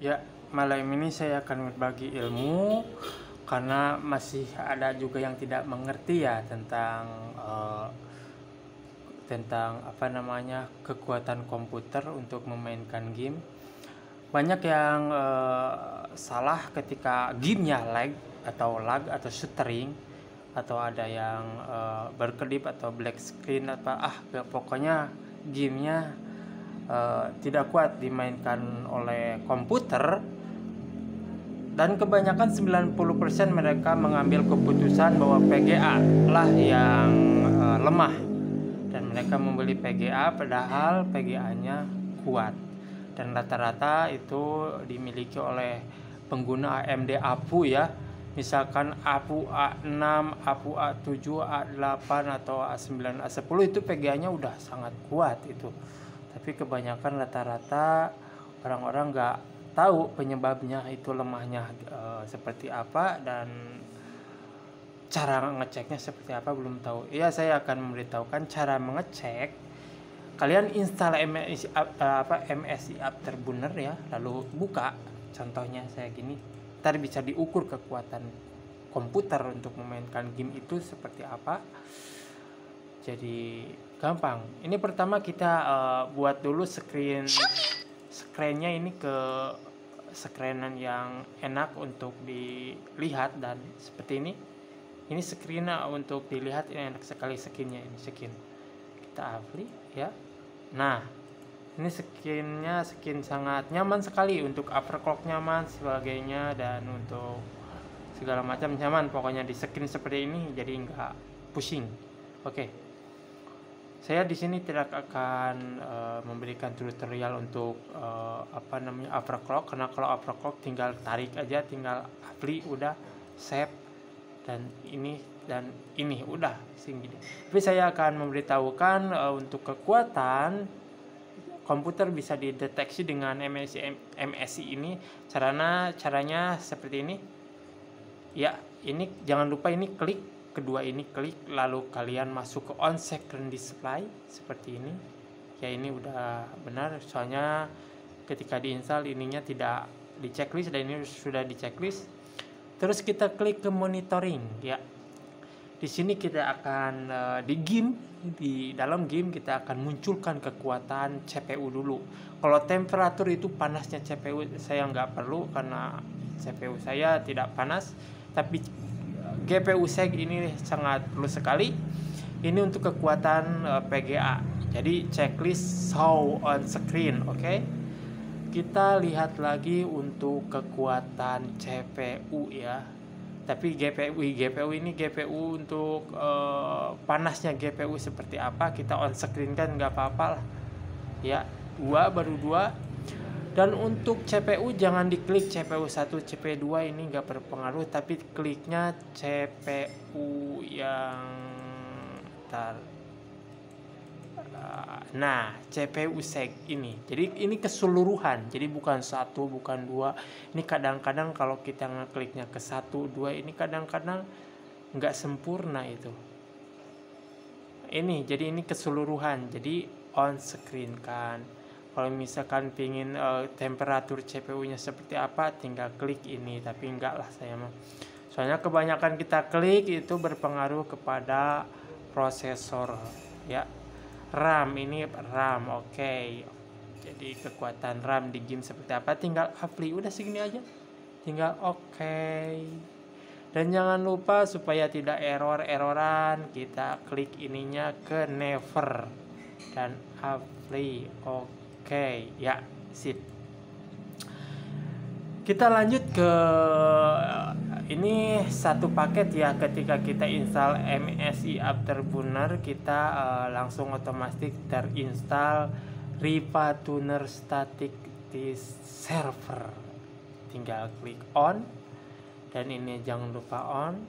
Ya, malam ini saya akan berbagi ilmu karena masih ada juga yang tidak mengerti ya tentang apa namanya kekuatan komputer untuk memainkan game. Banyak yang salah ketika gamenya lag atau stuttering atau ada yang berkedip atau black screen pokoknya gamenya tidak kuat dimainkan oleh komputer. Dan kebanyakan 90% mereka mengambil keputusan bahwa PGA lah yang lemah, dan mereka membeli PGA padahal PGA-nya kuat, dan rata-rata itu dimiliki oleh pengguna AMD APU ya. Misalkan APU A6, APU A7, A8 atau A9, A10 itu PGA-nya udah sangat kuat itu. Tapi kebanyakan rata-rata orang-orang nggak tahu penyebabnya itu lemahnya seperti apa, dan cara ngeceknya seperti apa belum tahu. Ya, saya akan memberitahukan cara mengecek. Kalian install MSI Afterburner ya, lalu buka. Contohnya saya gini. Ntar bisa diukur kekuatan komputer untuk memainkan game itu seperti apa. Jadi gampang. Ini pertama kita buat dulu screen-nya ini ke screenan yang enak untuk dilihat, dan seperti ini screen untuk dilihat, ini enak sekali skinnya. Ini skin kita apply ya. Nah, ini skin sangat nyaman sekali, untuk overclock nyaman sebagainya, dan untuk segala macam nyaman pokoknya di skin seperti ini, jadi nggak pusing. Oke. Saya di sini tidak akan memberikan tutorial untuk overclock, karena kalau overclock tinggal tarik aja, tinggal apply udah save, dan ini udah segini. Tapi saya akan memberitahukan untuk kekuatan komputer bisa dideteksi dengan MSI ini. Caranya seperti ini. Ya, ini jangan lupa ini klik. Kedua ini klik, lalu kalian masuk ke on screen display seperti ini. Ya, ini udah benar, soalnya ketika diinstal ininya tidak di checklist, dan ini sudah di checklist. Terus kita klik ke monitoring ya. Di sini kita akan di dalam game kita akan munculkan kekuatan CPU dulu. Kalau temperatur itu panasnya CPU saya nggak perlu, karena CPU saya tidak panas, tapi GPU seg ini sangat perlu sekali. Ini untuk kekuatan PGA. Jadi checklist show on screen, oke? Kita lihat lagi untuk kekuatan CPU ya. Tapi GPU ini GPU untuk panasnya GPU seperti apa, kita on screen kan nggak apa-apa lah. Ya, baru 2. Dan untuk CPU jangan diklik CPU 1, CPU 2 ini nggak berpengaruh, tapi kliknya CPU yang CPU seg ini. Jadi ini keseluruhan, jadi bukan 1, bukan 2. Ini kadang-kadang kalau kita ngekliknya ke 1, 2 ini kadang-kadang nggak sempurna itu. Jadi ini keseluruhan, jadi on screen kan. Kalau misalkan pingin temperatur CPU-nya seperti apa, tinggal klik ini. Tapi enggak lah saya mah. Soalnya kebanyakan kita klik itu berpengaruh kepada prosesor ya. RAM ini RAM, oke. Jadi kekuatan RAM di game seperti apa, tinggal apply, udah segini aja. Tinggal oke. Dan jangan lupa supaya tidak erroran, kita klik ininya ke never dan apply. Oke, ya, sip. Kita lanjut ke ini satu paket ya. Ketika kita install MSI Afterburner, kita langsung otomatis terinstall Riva Tuner Static di server. Tinggal klik on, dan ini jangan lupa on.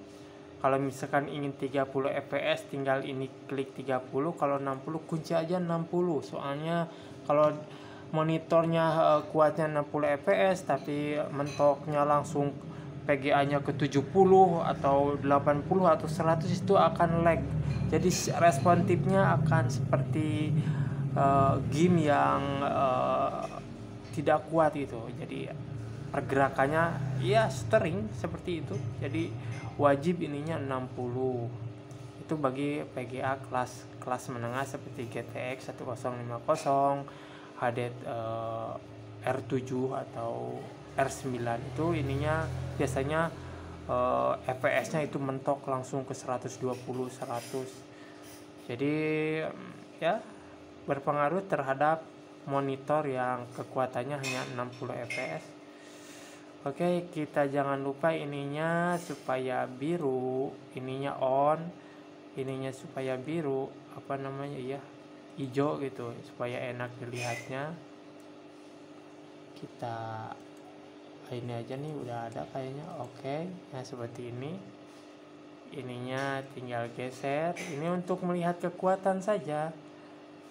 Kalau misalkan ingin 30 fps tinggal ini klik 30, kalau 60 kunci aja 60. Soalnya kalau monitornya kuatnya 60 fps tapi mentoknya langsung PGA-nya ke 70 atau 80 atau 100, itu akan lag. Jadi responsifnya akan seperti game yang tidak kuat gitu. Jadi pergerakannya ya stuttering seperti itu. Jadi wajib ininya 60. Itu bagi PGA kelas menengah seperti GTX 1050, HD R7 atau R9 itu ininya biasanya FPS-nya itu mentok langsung ke 120 100. Jadi ya berpengaruh terhadap monitor yang kekuatannya hanya 60 fps. Oke, kita jangan lupa ininya supaya biru, ininya on, ininya supaya biru, apa namanya ya, hijau gitu, supaya enak dilihatnya. Kita ini aja nih, udah ada kayaknya. Oke, nah seperti ini. Ininya tinggal geser. Ini untuk melihat kekuatan saja,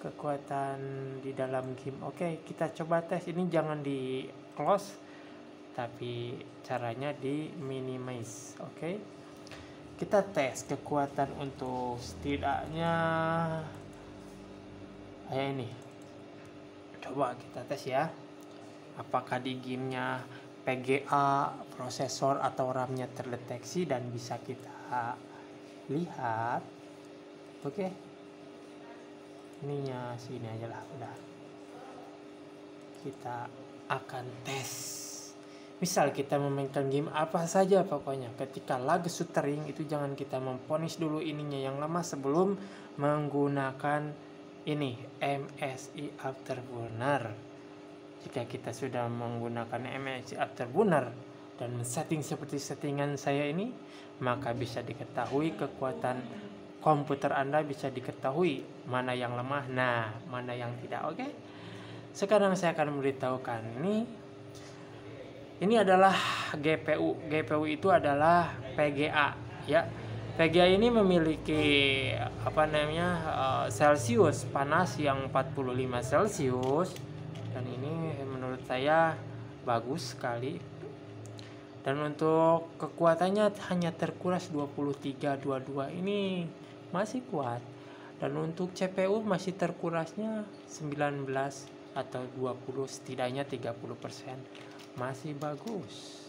kekuatan di dalam game. Oke, kita coba tes. Ini jangan di close, tapi caranya di minimize. Oke, kita tes kekuatan untuk setidaknya ini. Coba kita tes ya, apakah di gamenya PGA, prosesor atau RAM-nya terdeteksi dan bisa kita lihat. Oke, ininya sini aja lah, udah. Kita akan tes. Misal kita memainkan game apa saja, pokoknya ketika lag stuttering itu jangan kita memponis dulu ininya yang lama sebelum menggunakan ini MSI Afterburner. Jika kita sudah menggunakan MSI Afterburner dan setting seperti settingan saya ini, maka bisa diketahui kekuatan komputer Anda, bisa diketahui mana yang lemah, nah mana yang tidak. Oke, sekarang saya akan memberitahukan ini adalah GPU. GPU itu adalah PGA ya. PGA ini memiliki apa namanya Celsius panas yang 45 Celsius, dan ini menurut saya bagus sekali. Dan untuk kekuatannya hanya terkuras 23-22, ini masih kuat. Dan untuk CPU masih terkurasnya 19 atau 20, setidaknya 30%. Masih bagus.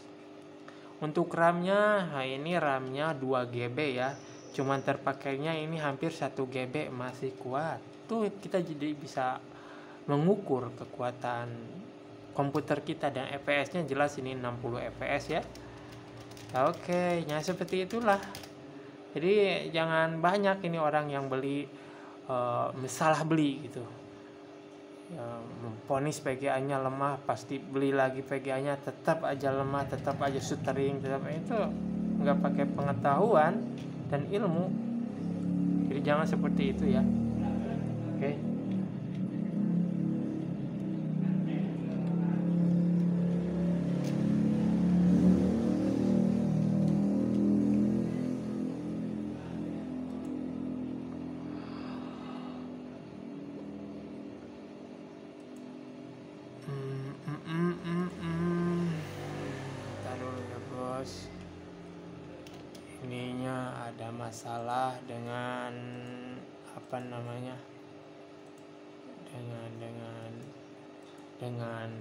Untuk RAM-nya, nah ini RAM-nya 2 GB ya. Cuman terpakainya ini hampir 1 GB, masih kuat. Tuh kita jadi bisa mengukur kekuatan komputer kita, dan FPS-nya jelas ini 60 fps ya. Oke, ya seperti itulah. Jadi jangan banyak ini orang yang beli salah beli gitu. Memponis PGA-nya lemah, pasti beli lagi PGA-nya tetap aja lemah, tetap aja stuttering, tetap itu nggak pakai pengetahuan dan ilmu. Jadi jangan seperti itu ya. Oke. Ininya ada masalah dengan apa namanya, dengan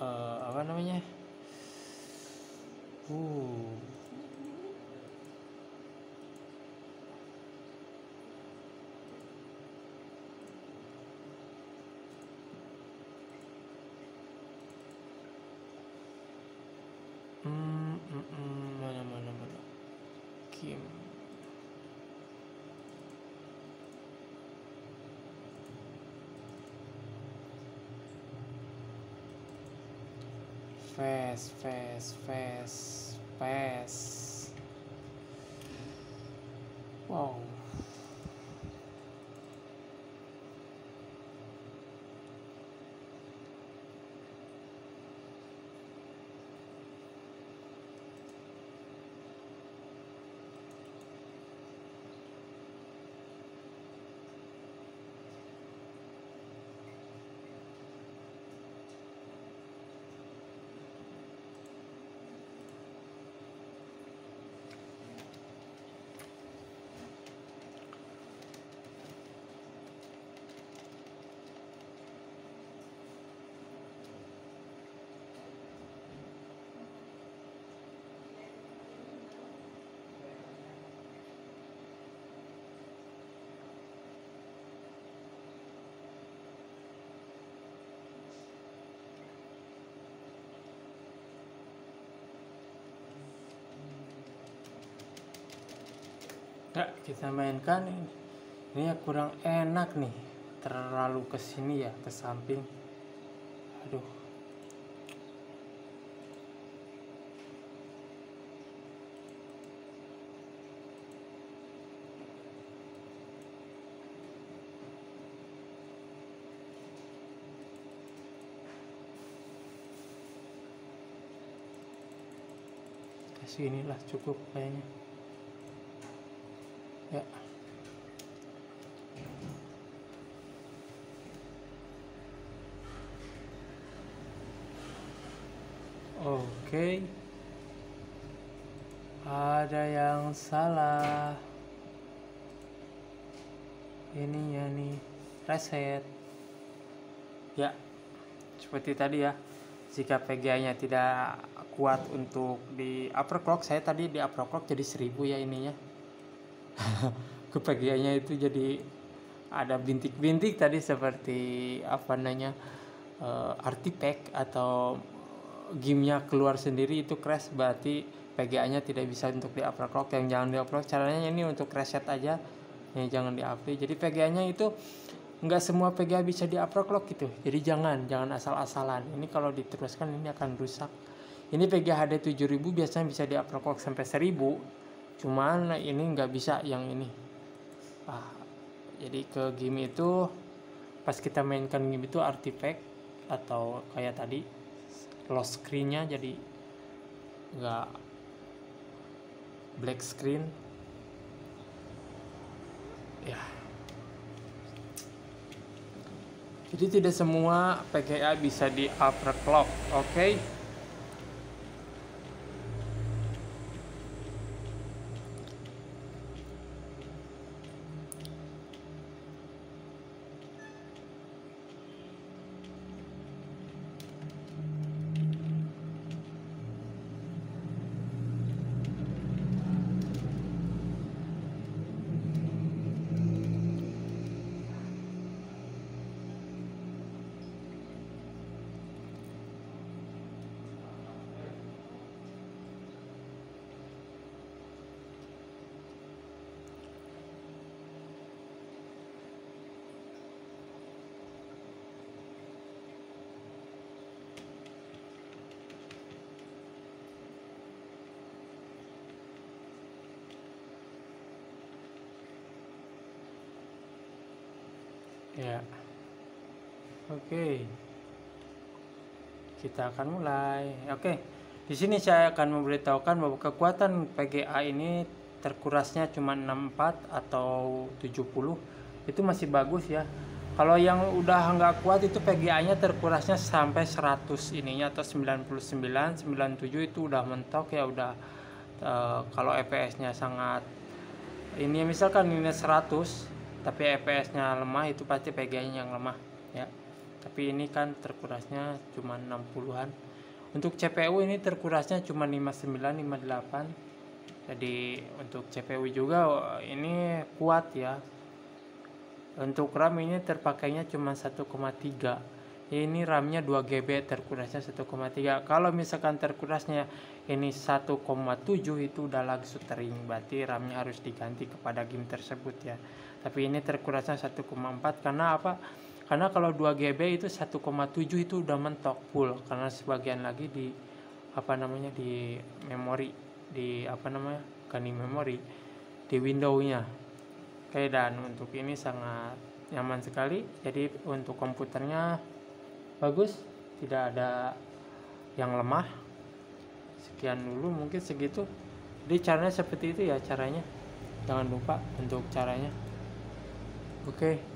apa namanya mana game fast. Wow. Nggak, kita mainkan ini ya kurang enak nih, terlalu kesini ya, ke samping. Aduh. Kasih inilah cukup kayaknya ya. Oke. Ada yang salah ininya nih, reset ya. Seperti tadi ya, jika PGA-nya tidak kuat untuk di overclock, saya tadi di overclock jadi 1000 ya ininya. Ke PGA-nya itu jadi ada bintik-bintik tadi, seperti apa namanya, artifact atau gamenya keluar sendiri, itu crash, berarti PGA-nya tidak bisa untuk di overclock. Yang jangan di overclock, caranya ini untuk reset aja ya, jangan di AV. Jadi PGA-nya itu nggak semua PGA bisa di overclock gitu, jadi jangan asal-asalan. Ini kalau diteruskan ini akan rusak. Ini PGA HD 7000 biasanya bisa di overclock sampai 1000, cuman ini nggak bisa yang ini. Jadi ke game itu pas kita mainkan game itu artifact atau kayak tadi lost screen-nya, jadi nggak black screen ya. Jadi tidak semua PGA bisa di overclock, oke? Ya, oke. Kita akan mulai. Oke, di sini saya akan memberitahukan bahwa kekuatan PGA ini terkurasnya cuma 64 atau 70, itu masih bagus ya. Kalau yang udah nggak kuat itu PGA-nya terkurasnya sampai 100 ininya, atau 99, 97 itu udah mentok ya, udah. Kalau FPS-nya sangat ini, misalkan ini 100 tapi FPS-nya lemah, itu pasti PGA-nya yang lemah ya. Tapi ini kan terkurasnya cuma 60-an. Untuk CPU ini terkurasnya cuma 59, 58. Jadi untuk CPU juga ini kuat ya. Untuk RAM ini terpakainya cuma 1,3. Ini RAM-nya 2 GB, terkurasnya 1,3. Kalau misalkan terkurasnya ini 1,7 itu udah lag stuttering, berarti RAM-nya harus diganti kepada game tersebut ya. Tapi ini terkurasnya 1,4 karena apa? Karena kalau 2 GB itu 1,7 itu udah mentok full, karena sebagian lagi di apa namanya, di memori, di apa namanya, bukan di memori, di window-nya. Oke, dan untuk ini sangat nyaman sekali. Jadi untuk komputernya bagus, tidak ada yang lemah. Sekian dulu mungkin segitu. Jadi caranya seperti itu ya caranya. Jangan lupa untuk caranya. Oke.